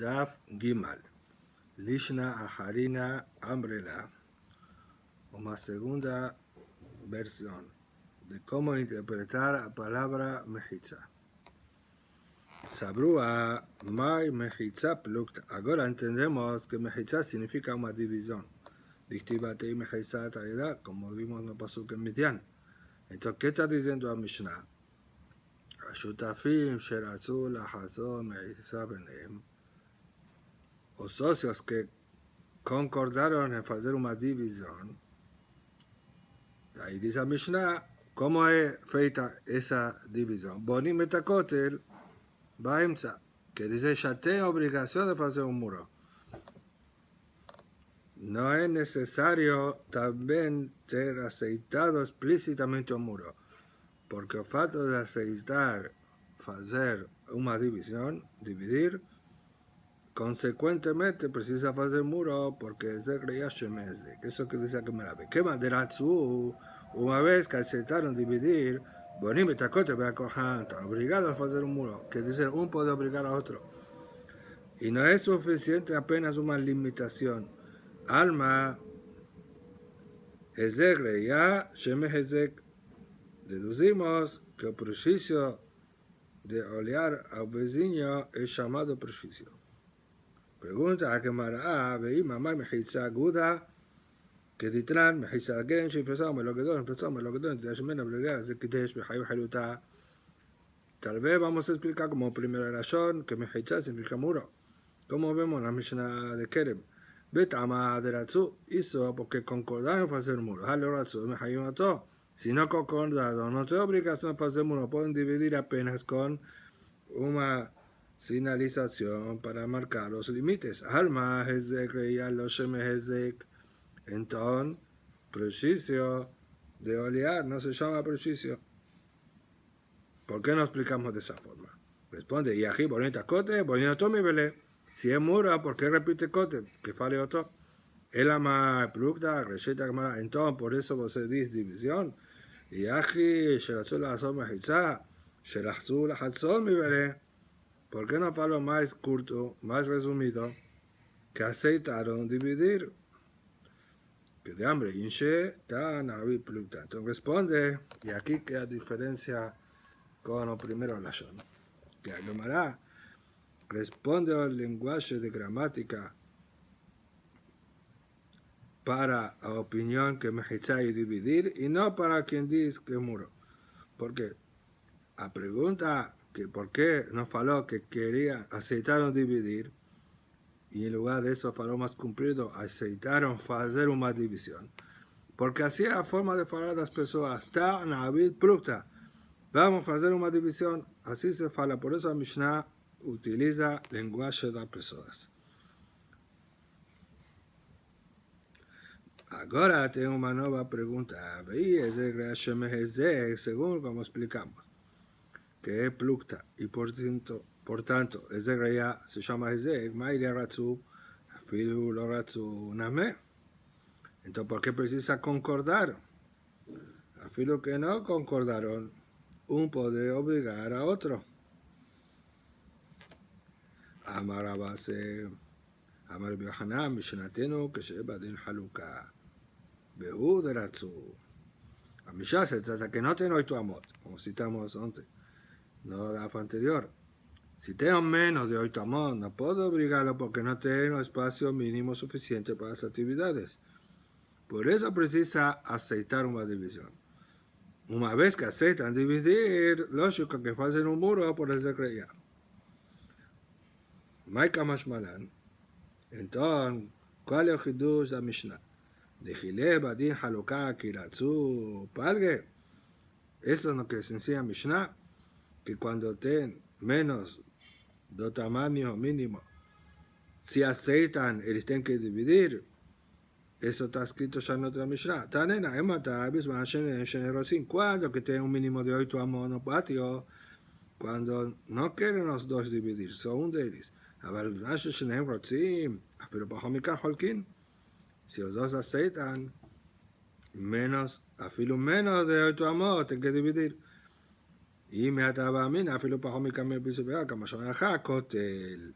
Daf Gimal, Lishna Aharina Ambrela, una segunda versión de cómo interpretar la palabra mejitza. Sabrua Mai mejitza plukta. Ahora entendemos que mejitza significa una división. Dictívate mejitza taida, como vimos en el pasuk en Midian. Entonces, ¿qué está diciendo el Mishnah? Shutafim sheratzu lahazon mejitza beneim. Os socios que concordaron en hacer una división. Ahí dice el Mishnah, ¿cómo es feita esa división? Bonim etakotel baemza, que dice, ya tengo obligación de hacer un muro. No es necesario también ter aceitado explícitamente un muro, porque el fato de aceitar, hacer una división, dividir, consecuentemente precisa hacer muro porque es Shemeze. Eso que dice que me la ve. ¿Qué madera tú? Una vez que aceptaron dividir, Bonim y Tacote están obligados a hacer un muro. Que dice, uno puede obligar a otro. Y no es suficiente apenas una limitación. Alma, Hezek ya Shemeze. Deducimos que el prejuicio de olear al vecino es llamado prejuicio. Pregunta a Gemara, veí mamá mejitza aguda, que ditran mejitza geren shifresam melogedon, tashmena blegar, zekitesh behayu haluta. Tal vez vamos a explicar como primera razón que mejitza significa muro. Como vemos en la Mishnah de Kerem, betama de Ratzu hizo porque concordaron en hacer muro. Halo Ratzu mehayu mato. Si no concordaron, no te obligación a hacer muro, pueden dividir apenas con una señalización para marcar los límites. Alma Hezek reía los Sheme Hezek. Entonces, prejuicio de olear no se llama prejuicio. ¿Por qué no explicamos de esa forma? Responde, y aquí bonita cote, bonita tome vele. Si es mura, ¿por qué repite cote? Que fale otro. El ama plukta, receta camara. Entonces, por eso vos dice división. Y aquí, Sherazul la Hazón Mejitza, Sherazul la Hazón mi vele. ¿Por qué no falo más corto, más resumido, que aceitaron dividir? Que de hambre, inche, tan avi plukta. Entonces responde, y aquí queda diferencia con el primero lashon. Que Gemara responde al lenguaje de gramática para la opinión que mejitza y dividir, y no para quien dice que muro. Porque la pregunta que por qué no faló que quería aceitaron dividir, y en lugar de eso faló más cumplido, aceitaron hacer una división. Porque así es la forma de hablar de las personas. Está Navid Plukta. Vamos a hacer una división. Así se fala. Por eso la Mishnah utiliza lenguaje de las personas. Ahora tengo una nueva pregunta. Según como explicamos, que es Plukta. Y por tanto, ese ya se llama Hezek, Maire Ratzu, Afilu lo Ratzu Name. Entonces, ¿por qué precisa concordar? Afilu que no concordaron, uno puede obligar a otro. Amar Abase, Amar Biohanan, Mishnatenu, que se Badin Haluka, Behu de Ratzu. A Mishnah se trata que no tengo tu amor, como citamos antes, no la anterior. Si tengo menos de 8 amos, no puedo obligarlo porque no tengo espacio mínimo suficiente para las actividades. Por eso precisa aceitar una división. Una vez que aceitan dividir, lógico que hacen un muro por ese creía. Maika Mashmalan. Entonces, ¿cuál es el hidush de la Mishnah? De Gile, Badin, Haluká, Kiratzu, Palge. Eso es lo que se enseña Mishnah, que cuando ten menos de tamaño mínimo, si aceitan, ellos tienen que dividir. Eso está escrito ya en otra Mishnah. Tanena, cuando que tiene un mínimo de 8 amos en el patio, cuando no quieren los dos dividir, son un de ellos. Si los dos aceitan, afilo menos de 8 amos, tienen que dividir. Y me ataba a mí, afilo para mi cambio de piso, como son acá, cotel.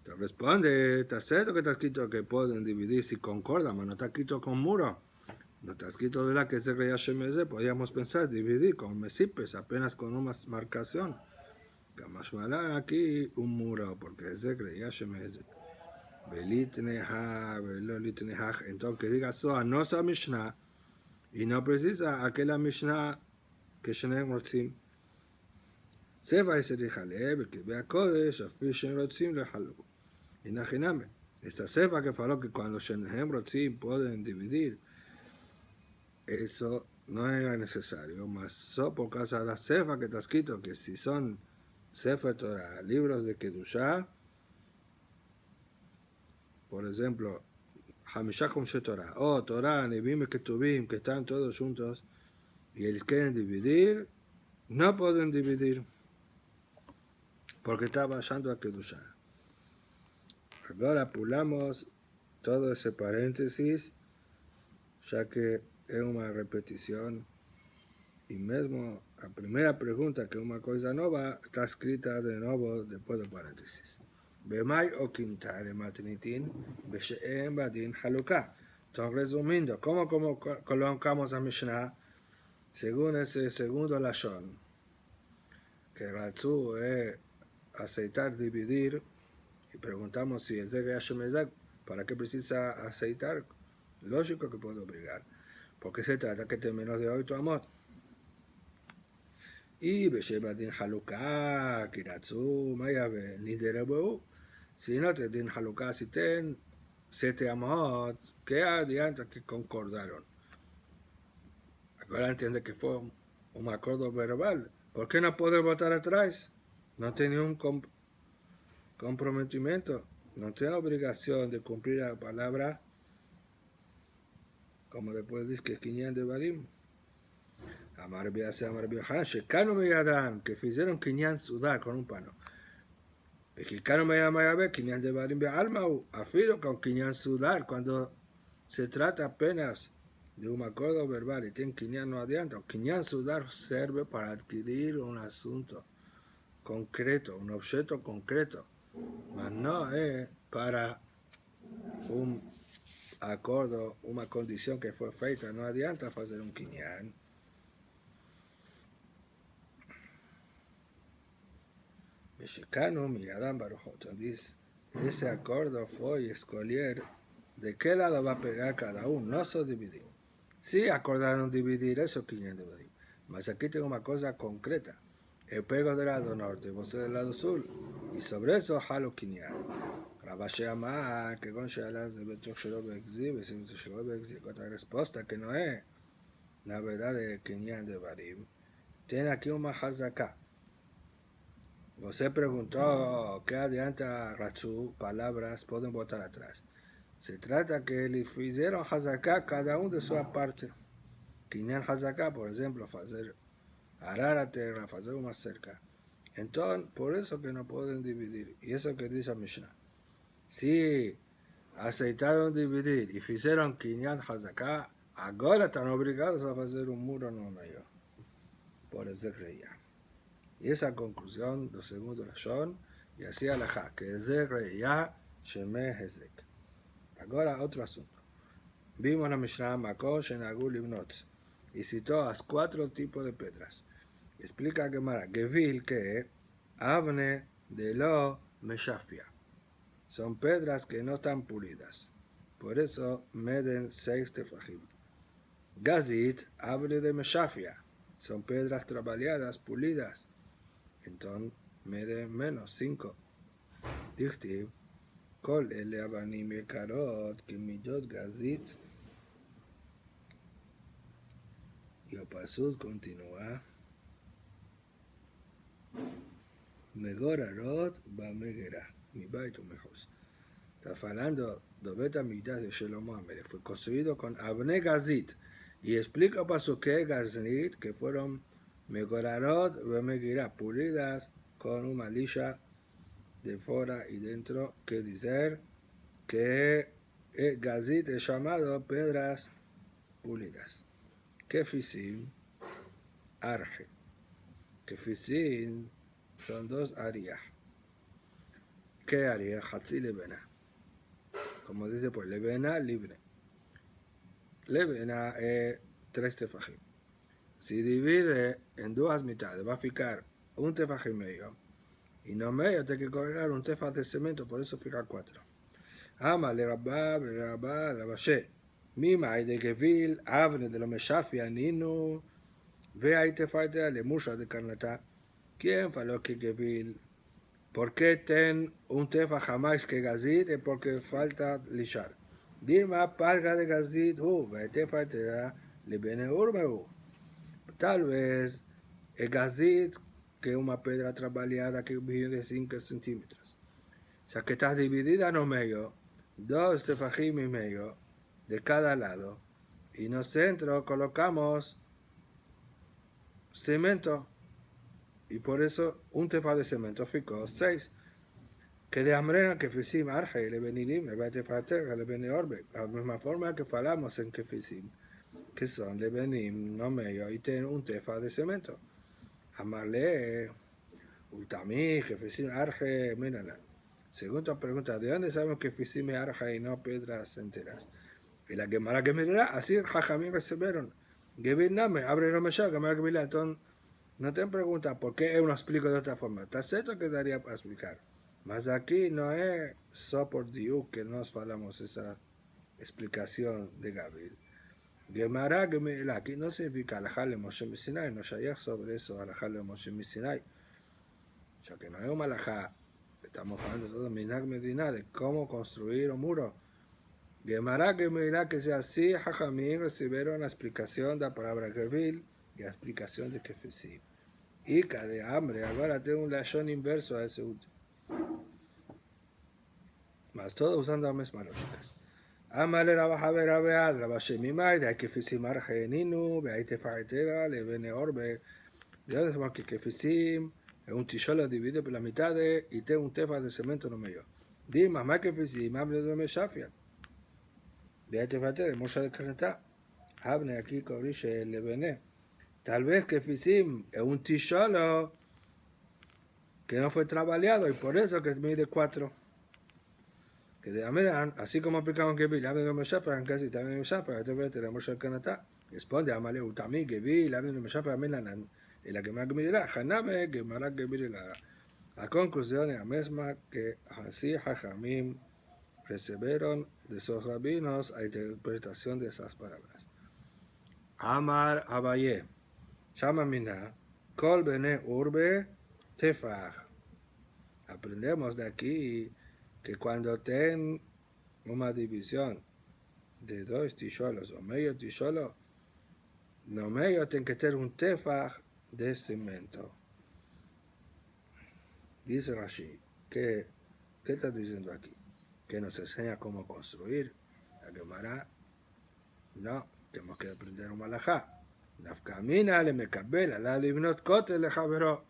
Te responde, está cierto que está escrito que pueden dividir si concordan, pero no está escrito con muro. No está escrito de la que se creía Shemeze, podríamos pensar dividir con mesipes, apenas con una marcación. Kamashmalan aquí un muro, porque se creía Shemeze. Entonces que diga Zohar no es Mishnah y no precisa aquella Mishnah que Shenem Rotzim. Seva ese dijale, que vea Kodesh, afil Shenem Rotzim le haluk. Imagíname, esa Seva que faló que cuando Shenem Rotzim pueden dividir, eso no era necesario, mas por causa de la Seva que está escrito que si son Sefer Torah, libros de Kedushah, por ejemplo, Hamishah Chumshei Torah, o Torah, Nebim y Ketuvim, que están todos juntos, y ellos quieren dividir, no pueden dividir, porque está bajando a Kedushah. Ahora pulamos todo ese paréntesis, ya que es una repetición, y mismo la primera pregunta, que es una cosa nueva, está escrita de nuevo después del paréntesis. Bemay o Kimtare Matnitin, Besheem Badin Haluká. Entonces, resumiendo, ¿cómo colocamos a Mishnah? Según ese segundo lashon, que Ratzu es aceitar, dividir, y preguntamos si es de Hashem, ¿para qué precisa aceitar? Lógico que puede obligar, porque se trata que te menos de 8 amot. Y Besheem Din Haluká, Kiratzu, Mayabe, Niderebu. Si no te din Haluká, si ten 7 amot, ¿qué adianta que concordaron? Ahora entiende que fue un acuerdo verbal. ¿Por qué no puede votar atrás? No tiene un comprometimiento, no tiene obligación de cumplir la palabra, como después dice que Kinyan de Barim. Amar Biase, Amar Biohan, Shekano me yadan, que hicieron Kinyan sudar con un pano. Mexicano me llama a ver, Kinyan de Barim Alma, afilo con Kinyan sudar, cuando se trata apenas de un acuerdo verbal y tiene Kinyan no adianta. Kinyan sudar sirve para adquirir un asunto concreto, un objeto concreto, mas no es para un acuerdo, una condición que fue feita, no adianta hacer un Kinyan. Mexicano, mi Adam Baruch, dice, ese acuerdo fue escoger de qué lado va a pegar cada uno, no se dividir. Sí acordaron dividir eso, Kinyan de Barim, mas aquí tengo una cosa concreta. El pego del lado norte, vos del lado sur, y sobre eso jalo Kinyan. Rabashe Amar, que con Shalas de Beto Sherobe Exib, y si Sherobe Exib, otra respuesta que no es la verdad de Kinyan de Barim. Tiene aquí una hazaká. Você preguntó qué adianta Ratzu, palabras, pueden votar atrás. Se trata que le hicieron hazaká cada uno de su parte. Kinyan hazaká, por ejemplo, hacer arar a tierra, hacer una cerca. Entonces, por eso que no pueden dividir. Y eso que dice Mishnah. Si aceitaron dividir y hicieron Kinyan hazaká, ahora están obligados a hacer un muro no mayor. Por eso creía. Y esa conclusión del segundo lashon, y así alajá, que es reya sheme hezek. Ahora otro asunto. Vimos la Mishnah Makor Shenagul Ibnot y citó a 4 tipos de piedras. Explica Gemara, Gevil que Avne de lo Meshafia. Son piedras que no están pulidas. Por eso meden 6 tefajim. Gazit, Avne de Meshafia. Son piedras trabajadas, pulidas. Entonces mede menos 5. Dichtiv, Kol ele avanim yekarot, kimidot gazit. Y el pasud continúa. Megorarot va megera. Mi baito mejos. Está hablando de Betamigdash de Shelomo Amelech. Fue construido con Avne Gazit. Y explica paso que Gazit, que fueron Megorarot va megera, pulidas con una lisha de fuera y dentro, que dice que Gazit es llamado piedras pulidas. Kefisim, arge. Kefisim son 2 ariah. ¿qué haría? Hatzi lebena. Como dice, pues, lebena libre. Lebena es 3 tefajim. Si divide en 2 mitades, va a ficar un tefaj y medio. Y no medio, tiene que colgar un tefaj de cemento, por eso fica 4. Ama le rabá, rabashe. Mima hay de gevil, avne de lo meshafia, ninu. Ve ahí te falta le musha de carnatá. ¿Quién faló que gevil? ¿Por qué ten un tefa jamás que gazit? Es porque falta lishar. Dima parga de gazit, ve te falta le bene urbeu. Tal vez el gazit, que es una pedra trabaleada que vive de 5 centímetros. O sea que está dividida en medio, 2 tefajim y medio de cada lado. Y en el centro colocamos cemento. Y por eso un tefaj de cemento ficó 6. Que de amrena que fisim arje le benirim, le tefater, le beni orbe. La misma forma que falamos en que fisim, que son le benim, no medio, y tienen un tefaj de cemento. Amarle, ultamí, que fisim arje, mírala. Segunda pregunta, ¿de dónde sabemos que fisim es arje y no piedras enteras? Y la Gemara que mirará, así Jajamín recibieron. Gevil Name, abre no me llama, Gemara que mirará. Entonces, no te preguntas por qué uno explico de otra forma. Está cierto que daría para explicar. Mas aquí no es solo por Dios que nos falamos esa explicación de Gabriel. Gemara que mirará, aquí no significa alajarle Moshe Misinai, no ya sobre eso, alajarle Moshe Misinai. O sea que no es un alajá. Estamos hablando de todo Minag Medina, de cómo construir un muro. Gemara que mirá que sea así, Jajamín recibieron la explicación de la palabra Gevil y la explicación de Kefisim. Y de hambre, ahora tengo un lashon inverso a ese último. Más todo usando las mismas lógicas. Amale Rabajabe Rabead, Rabashemimai, de Kefisim Argeninu, Beaite Faetera, le Bene Orbe. De dónde sabemos que Kefisim es un tisholo dividido por la mitad y tengo un tefa de cemento en medio. Dime, más Kefisim, hable de Meshafia. Beate Fater, Mosha de Carnetá. Hable aquí, Cobriche, le Bene. Tal vez que Fisim es un tisholo que no fue trabaleado y por eso que mide 4. Que de Ameran, así como aplicamos que vi, la de Meshafa, en casi también Meshafa, este vez tenemos el Canatá. Responde a Male Utami, que vi, la de Meshafa, Ameran, y la que más que mirará, Haname, que mará que mire la conclusión es la misma que así Jajamim recibieron de sus rabinos a interpretación de esas palabras. Amar Abaye. Shama Mina, Kol Bene Urbe Tefaj. Aprendemos de aquí que cuando ten una división de 2 tisholos o medio tisholo, no medio tiene que tener un tefaj de cemento. Dice Rashi, ¿qué está diciendo aquí? Que nos enseña cómo construir. La Gemara, no, tenemos que aprender un malajá. Nafkamina le mekabel ala libnot kotel le javero.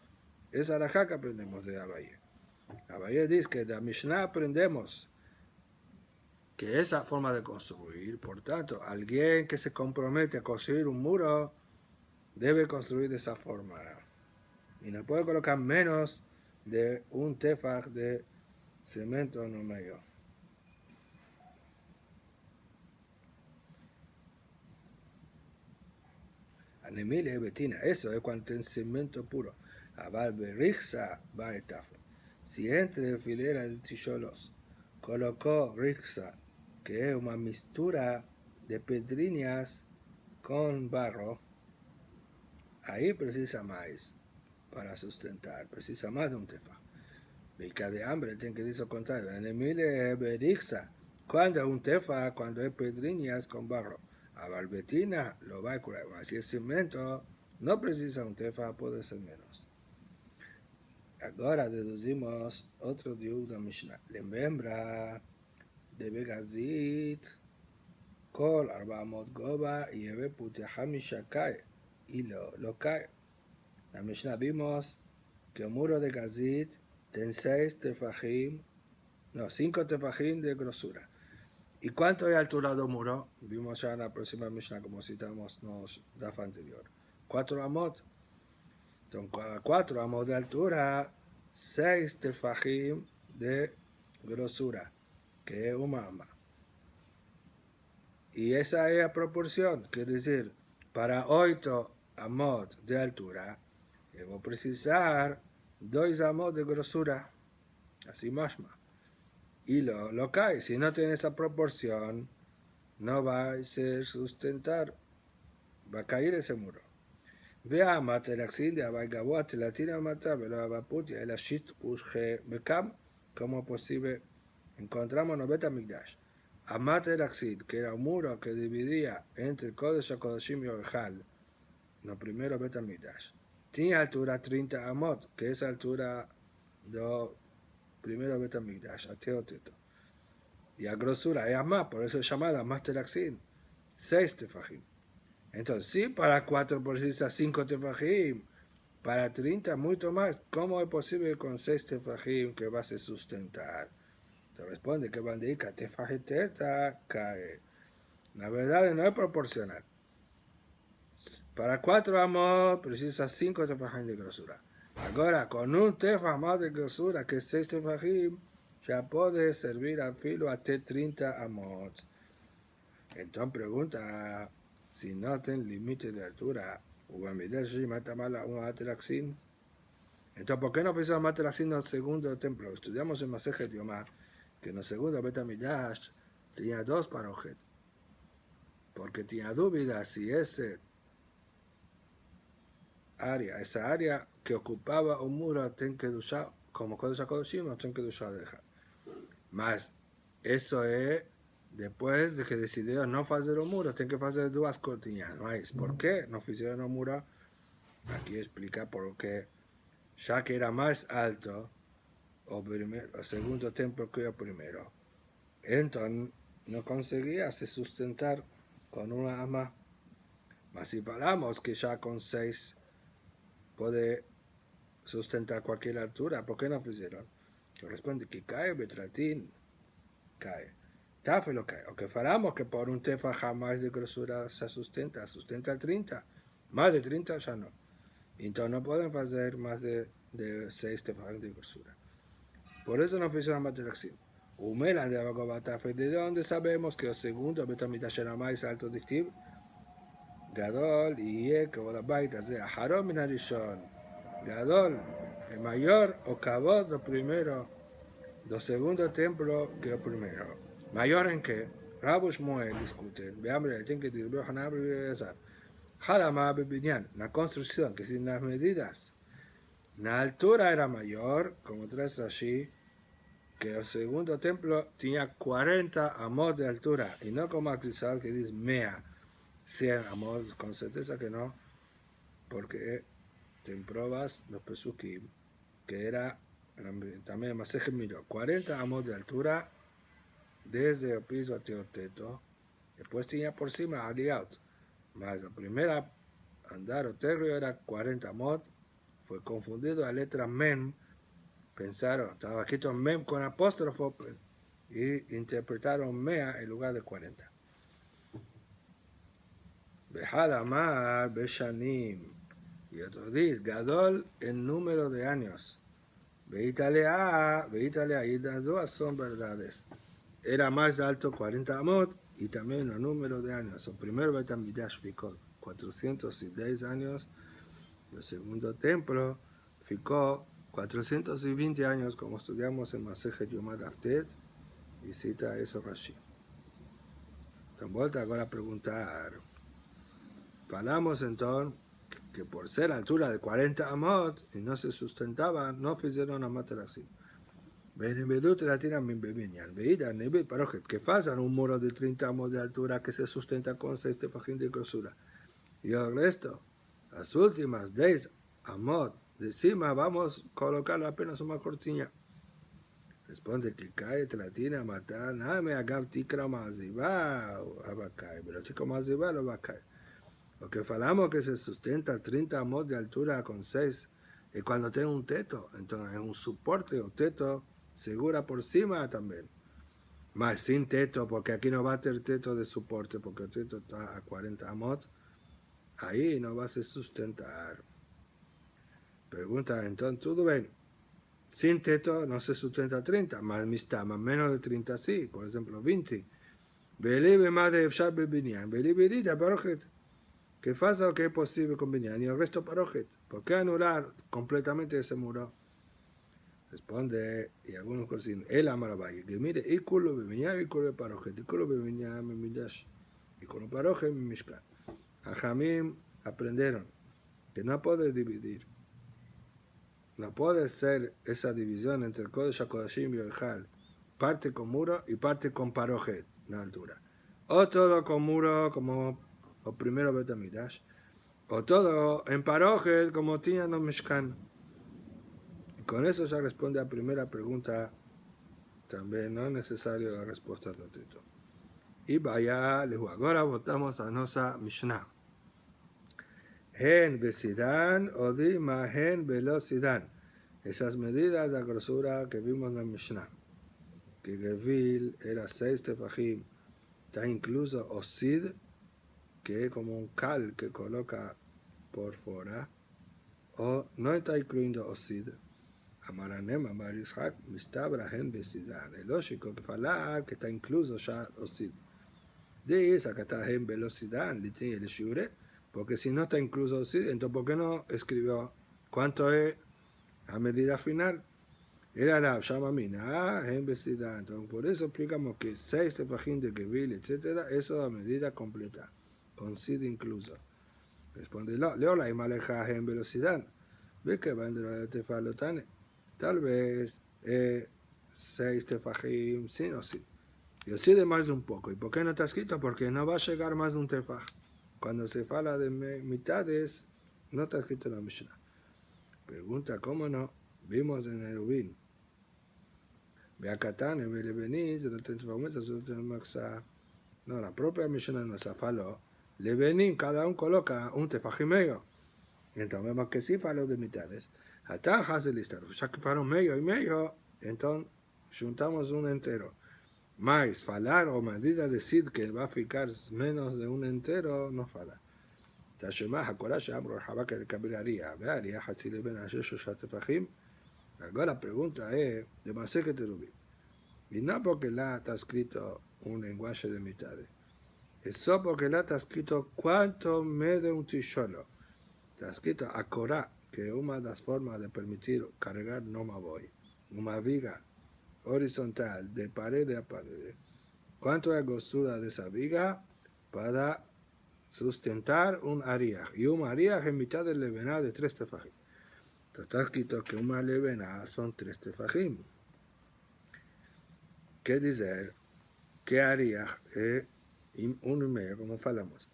Es alajá que aprendemos de Abaye. Abaye dice que de la Mishnah aprendemos que esa forma de construir, por tanto, alguien que se compromete a construir un muro debe construir de esa forma. Y no puede colocar menos de un tefaj de cemento en el medio. Anemile betina, eso es cuando tiene cemento puro. Aval berixa va etafa. Si entre filera de ticholos colocó rixa, que es una mixtura de pedriñas con barro, ahí precisa más para sustentar, precisa más de un tefaj. Beca de hambre tiene que decir lo contrario. Anemile berixa, cuando es un tefaj, cuando es pedriñas con barro. A Valbetina lo va a curar. Si es cemento, no precisa un tefa, puede ser menos. Ahora deducimos otro diuk da Mishnah. Lembra de Begazit, Kol 400 goba y Eve Putehamisha cae. Y lo cae. La Mishnah vimos que el muro de Gazit tiene 6 tefajim, no, 5 tefajim de grosura. ¿Y cuánto es altura del muro? Vimos ya en la próxima Mishnah, como citamos nos DAF anterior. 4 amot. Entonces, 4 amot de altura, 6 tefajim de grosura, que es una ama. Y esa es la proporción, quiere decir, para 8 amot de altura, yo voy a precisar 2 amot de grosura, así mashma. Y lo cae, si no tiene esa proporción, no va a ser sustentar, va a caer ese muro. והאמת אלכסין דהווי גבוה תלתין המטה ולא הבפות אלא שיט ושבקם como posible encontramos en el Bet HaMikdash. Amat el-Aksid, que era un muro que dividía entre el Kodesh HaKodashim y el Hal, los primeros Bet HaMikdash. Tenía altura 30 amot, que es la altura del primero Bet HaMikdash, a Teoteto. Y la grosura es más, por eso es llamada Amat el-Aksid, 6 tefajim. Entonces, sí, para 4 precisa 5 tefajim, para 30 mucho más. ¿Cómo es posible con 6 tefajim que vas a sustentar? Te responde que van a decir que tefajim cae. La verdad no es proporcional. Para 4 amos precisa 5 tefajim de grosura. Ahora, con un tefaj más de grosura que 6 tefajim, ya puede servir al filo hasta 30 amot. Entonces pregunta, si no tiene límite de altura, entonces, ¿por qué no hizo Matelaxin en el segundo templo? Estudiamos en Masejet Yomar que en el segundo Bet HaMikdash tenía 2 parojet, porque tenía dudas si esa área que ocupaba un muro, tiene que duchar como Kodesh HaKodashim, o tiene que duchar dejar. Mas eso es después de que decidieron no hacer un muro, tienen que hacer 2 cortinas. ¿Por qué no hicieron un muro? Aquí explica por qué, ya que era más alto el segundo templo que el primero, entonces no conseguía se sustentar con una ama. Mas si hablamos que ya con 6 puede sustentar cualquier altura, ¿por qué no hicieron? Responde que cae Betratín, cae. Tafel cae. O que faramos que por un tefa jamás de grosura se sustenta 30. Más de 30 ya no. Entonces no pueden hacer más de 6 tefajim de grosura. Por eso no hicieron Matelaxim. Umelan de Abagobatafel, ¿de dónde sabemos que el segundo Bet HaMikdash era más alto de Ktib? Gadol y Kabodabait, Harom min Harishon. Gadol, el mayor o Kabod, lo primero, del segundo templo que el primero. ¿Mayor en qué? Rabu Shmuel discute. Veamos, tienen que decir, veo Haná, Halama Bebinyan, la construcción, que sin las medidas, la altura era mayor, como trae Rashi, que el segundo templo tenía 40 amot de altura, y no como Akrisal que dice 100 amot, con certeza que no, porque te pruebas los pesukim, que era también Masejet Milot, 40 amot de altura desde el piso hasta el teto. Después tenía por encima Aliaut, más la primera andar o terrio era 40 amot, fue confundido la letra Mem, pensaron, estaba escrito Mem con apóstrofo, y interpretaron Mea en lugar de 40. Bejada Mar, Beshanim, y otro dice, Gadol en número de años. Veítalea, y las 2 son verdades. Era más alto 40 amot y también el número de años. El primer Bet HaMikdash ficó 410 años, el segundo templo ficó 420 años, como estudiamos en Masejet Yomar Aftet, y cita eso Rashi. Entonces, vuelta ahora a preguntar. Falamos entonces que por ser altura de 40 amot y no se sustentaba, no hicieron a Matelaxim. Que fasan un muro de 30 amos de altura que se sustenta con 6 tefajim de grosura. Y el resto, las últimas 10 amot de encima, vamos a colocar apenas una cortina. Responde que cae tlatina matar, nada me haga tikra maziba, abacae, pero chico maziba lo va a caer. Lo que falamos que se sustenta 30 amot de altura con 6 es cuando tiene un teto, entonces es un soporte o teto segura por encima también. Más sin teto, porque aquí no va a tener teto de soporte, porque el teto está a 40 amot, ahí no va a se sustentar. Pregunta entonces, ¿todo bien? sin teto no se sustenta 30, más mistama, menos de 30 sí, por ejemplo 20. Believe más de Efshar Bebinyan, Believe Dita Parojet, que pasa lo que es posible con Binyan y el resto Parojet. ¿Por qué anular completamente ese muro? Responde, y algunos cocinan, el Amarabay, que mire, y culo Bebinyan, y culo Parojet, y culo Bebinyan, mi Midash, y culo Parojet, mi Mishkan. A Jamim aprendieron que no puede dividir. No puede ser esa división entre el Kodesh HaKodashim y el Hal, parte con muro y parte con parojet, en altura. O todo con muro como el primero Betamidash, o todo en parojet como tenían los Mishkan. Y con eso ya responde a la primera pregunta, también no es necesario la respuesta de otro. Y vaya, ahora votamos a nuestra Mishnah. Hen vesidan, odima hen velocidan. Esas medidas de grosura que vimos en la Mishnah, que Gevil era 6 tefajim, está incluso Osid, que es como un cal que coloca por fuera, o no está incluyendo Osid. Amaranem, Amar Yishak, Mistabra hen vesidan. Es lógico que falar que está incluso ya Osid. De esa que está hen velocidad, le tiene el shure, porque si no está incluso Osid, entonces ¿por qué no escribió cuánto es a medida final? Era la Shamamina, en vecindad. Entonces, por eso explicamos que 6 tefajim de Gevil, etc., eso es a medida completa, con Sid incluso. Responde, leo la imaleja en velocidad. Ve que vendrá de tefalotane. Tal vez 6 tefajim sin o Sid. Y el Sid es más de un poco. ¿Y por qué no está escrito? Porque no va a llegar más de un tefaj. Cuando se fala de mitades, no está escrito en la Mishnah. Pregunta, ¿cómo no? Vimos en el Ubin. Beacatane, Beleveniz, no te transformes en Maxa. No, la propia Mishnah nos faló. Levenin, cada uno coloca un tefajim medio. Entonces vemos que sí faló de mitades. Atajas el listado. Ya que fueron medio y medio, entonces juntamos un entero. Más falar o medida de Sid que va a ficar menos de un entero, no fala. Tashemah, Hakorash, Amro, Habak, el Kabiraria. Vearia, Hatzile Ben Ashesh, Shatefajim. Ahora la pregunta es, de Maseket Terubim. Y no porque la está escrito un lenguaje de mitades. Eso porque la está escrito cuánto mide un tisholo. Está escrito a Korah, que es una de las formas de permitir cargar no me voy. Una viga horizontal de pared a pared. ¿Cuánto es la grosura de esa viga para sustentar un ariaj? Y un ariaj en mitad de levená de 3 tefajim. Está escrito que una levená son 3 tefajim. ¿Qué dice? ¿Qué ariaj es 1,5, como falamos?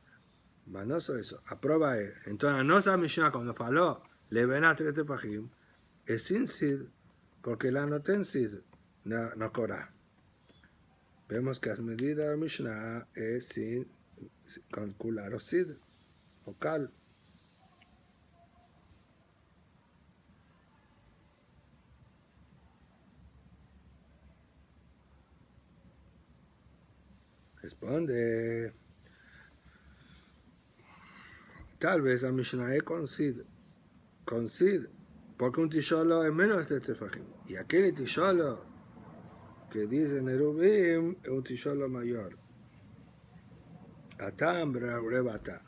Mas no solo eso, a prueba es, entonces no esa Mishnah cuando faló, levená 3 tefajim, es sin sid, porque la no ten sid, no Korah. Vemos que las medidas de la Mishnah es sin calcular o sid, o cal. Responde, tal vez la Mishnah es con sid, porque un tisholo es menos de 3 tefajim. Y aquel tisholo que dice Nerubim es un tisholo mayor. Atam rebata.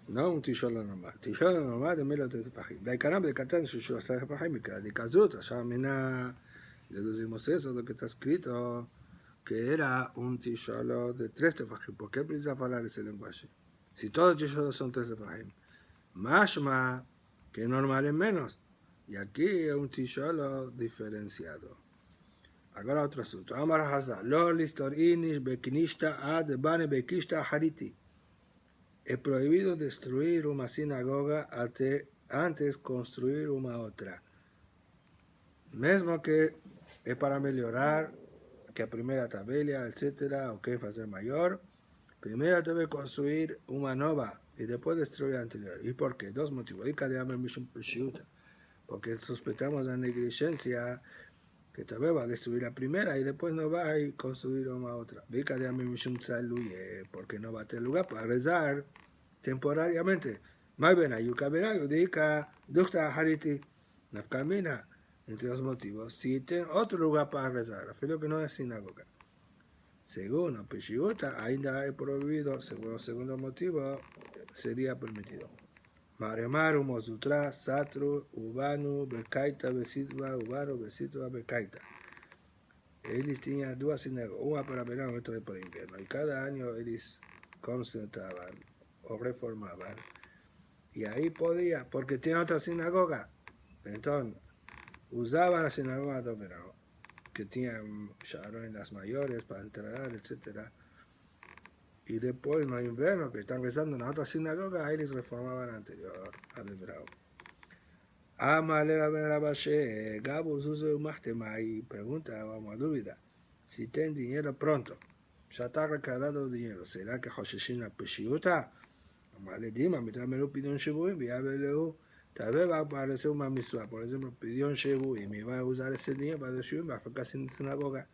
No un tisholo normal. Tisholo normal de menos de tefajim. La ikanam de katan shisholo tefajim y que de kazut, ya mina, deducimos eso de que está escrito que era un tisholo de 3 tefajim. ¿Por qué precisa hablar ese lenguaje? Si todos los tisholos son 3 tefajim. Mashma, que normal es menos. Y aquí es un tisholo diferenciado. Ahora otro asunto. Amar Hazal, lo listor inish bekinishta ad bane bekishta hariti. Es prohibido destruir una sinagoga antes construir una otra. Mismo que es para mejorar, que la primera tabela, etcétera, o que hacer mayor, primero debe construir una nueva y después destruir la anterior. ¿Y por qué? 2 motivos. Porque sospechamos la negligencia que tal vez va a destruir la primera y después no va a construir una otra. Porque no va a tener lugar para rezar temporariamente. Más bien, Ayuka Berayu, Dika, Dukta Hariti, Nafkamina. entre los motivos, si tienen otro lugar para rezar, afilo que no es sinagoga. Según el Peshiuta, ainda es prohibido, según el segundo motivo, sería permitido. Maremaru, Mosutra, Satru, Ubanu, Bekaita, Besitva, Ubanu, Besitva, Bekaita. Eles tinham duas sinagogas, uma para verão e outra para inverno. E cada ano eles concentravam ou reformavam. E aí podia, porque tinha outra sinagoga. Então, usaban la sinagoga do verão, que tinham charões las maiores para entrar, etc. Y después, no inverno, que están rezando en la otra sinagoga, ahí les reformaban anterior al verano. Amalera Benabashe, Gabo Suso Mahtemai, pregunta, vamos a dúvida, si ten dinero pronto, ya está recargado dinero, ¿será que Hosheshin la Peshiuta? Amale Dima, mientras me lo pidió un Shebu, enviábelo, tal vez va a aparecer una misua, por ejemplo, pidió un Shebu y me va a usar ese dinero para decir, va a ficar sin sinagoga.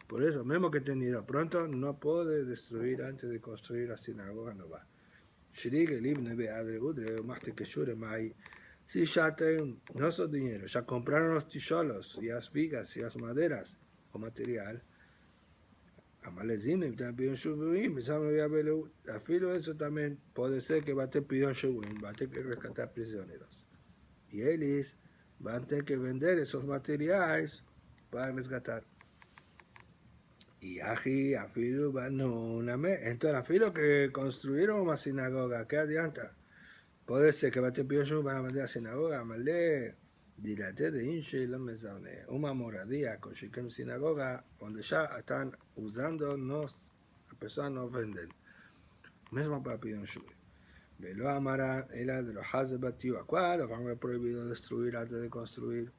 Por eso, mismo que tenga pronto, no puede destruir antes de construir la sinagoga nueva. Si ya tienen no solo dinero, ya compraron los tijolos y las vigas y las maderas o material, afilo eso también puede ser que va a tener pidón shebuim, va a tener que rescatar prisioneros. Y ellos van a tener que vender esos materiales para rescatar. Y ají, afilo, entonces afilo que construyeron una sinagoga, ¿qué adianta? Puede ser que va a tener pidón para vender la sinagoga, malé, dilate de inche, una moradía con shikem sinagoga, donde ya están usando, las personas no venden. Mismo para pidón shubi. Velo amara, era de los hazebatiu, ¿cuándo van a prohibido destruir antes de construir?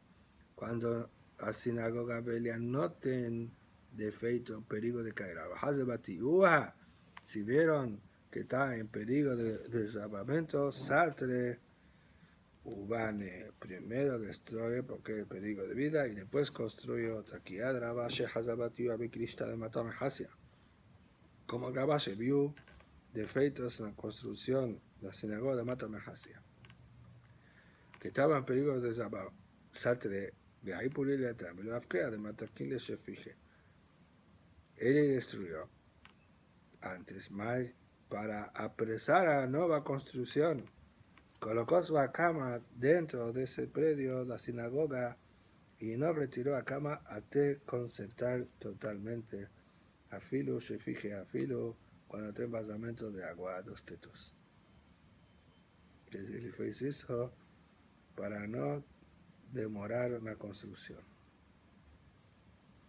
Cuando la sinagoga velia no tiene defeito, peligro de caer. Hazebatiu, si vieron que está en peligro de desabamiento, satre, Ubane, primero destruye porque es peligro de vida y después construye otra. Kiadrabashe Hazabatiu Abikrishta de Matam Hasia. Como Gabashe vio defeitos en la construcción de la sinagoga de Matam Hasia, que estaba en peligro de desabamiento, satre, de ahí pulir atrás, me lo afquea de Matakin le fije. Él destruyó antes, más para apresar a la nueva construcción. Colocó su cama dentro de ese predio, la sinagoga, y no retiró la cama hasta concertar totalmente. Afilo, se fije, afilo, cuando tiene vazamiento de agua a 2 tetos. Él fue eso para no demorar la construcción.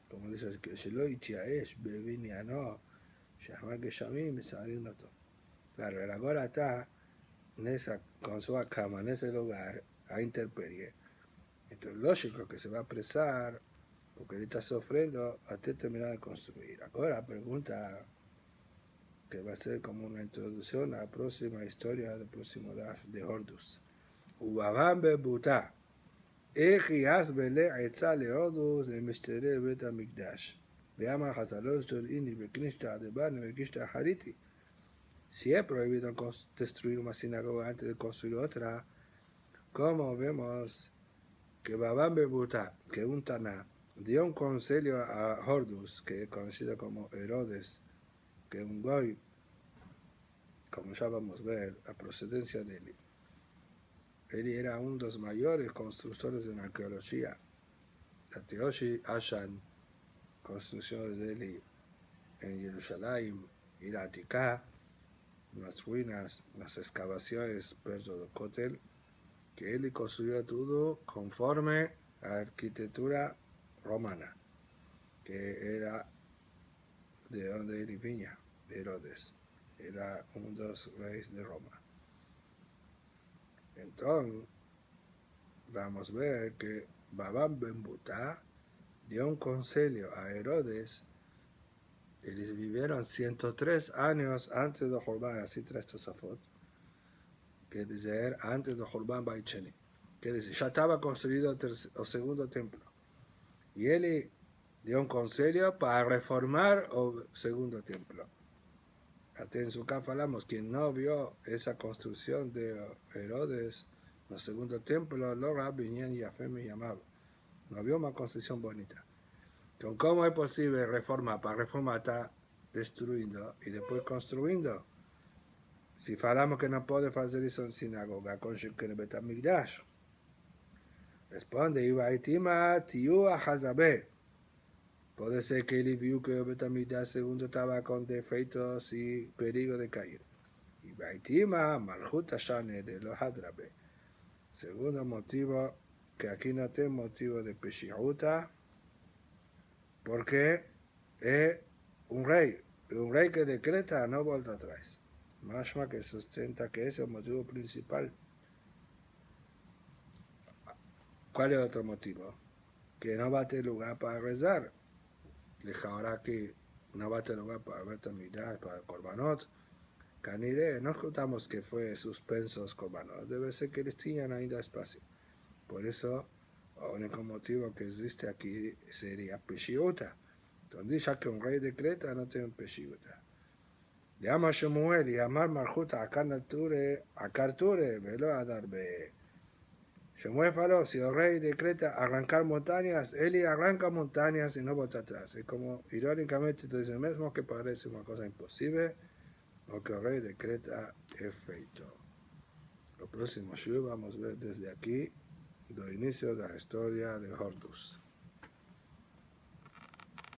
Como dice, que se lo ichiaesh, bevinia no, llama que llamé me saliendo todo. Claro, él ahora está con su cama en ese lugar a intemperie. Entonces, lógico que se va a apresar porque él está sufriendo hasta terminar de construir. Ahora la pregunta que va a ser como una introducción a la próxima historia del próximo DAF de Hordus. Ubabam bebuta. Eji asbele etza lehodus de mistere beta mikdash. Veama hazalos del ini beknishta adeban beknishta hariti. Si es prohibido destruir una sinagoga antes de construir otra, como vemos que Babam Bebuta, que un Taná, dio un consejo a Hordus, que es conocido como Herodes, que es un goy, como ya vamos a ver, la procedencia de él. Él era uno de los mayores constructores de la arqueología. La Teoshi Ashan, construcción de él en Jerusalén, y la Aticá, las ruinas, las excavaciones perto del Kotel, que él construyó todo conforme a la arquitectura romana, que era de donde él venía, de Herodes, era uno de los reyes de Roma. Entonces, vamos a ver que Babam Ben Butá dio un consejo a Herodes. Ellos vivieron 103 años antes de Jorban, así trae Tosafot, que dice antes de Jorban Baicheni, que dice ya estaba construido el segundo templo. Y él dio un consejo para reformar el segundo templo. Hasta en su caso hablamos, quien no vio esa construcción de Herodes, el segundo templo, Lora Binyan Yafé me llamaba. No había una construcción bonita. Entonces, ¿cómo es posible reformar? Para reformar está destruyendo y después construyendo. Si falamos que no puede hacer eso en sinagoga con el Betamigdash, responde, Iba Itima, Tiu Ahazabé. Puede ser que él vio que el Betamigdash segundo estaba con defectos y peligro de caer. Iba Itima, Malhut Shane de los Hadrabe. Segundo motivo, que aquí no tiene motivo de Peshiuta, porque es un rey que decreta no vuelta atrás. Mashma que sustenta que ese es el motivo principal. ¿Cuál es otro motivo? Que no va a tener lugar para rezar. Ahora que no va a tener lugar para Betamigdash, para Korbanot. Canire, no escuchamos que fue suspensos Korbanot. Debe ser que les tenían ainda espacio. Por eso, el único motivo que existe aquí sería Peshiuta. Entonces, ya que un rey decreta, no tiene Peshiuta. Llama Shemuel y amar Marjuta a Carture, velo a darbe. Shemuel faló, si el rey decreta arrancar montañas, él arranca montañas y no bota atrás. Es como, irónicamente, entonces mismo que parece una cosa imposible, lo que el rey decreta es feito. Lo próximo show vamos a ver desde aquí, del inicio de la historia de Hortus.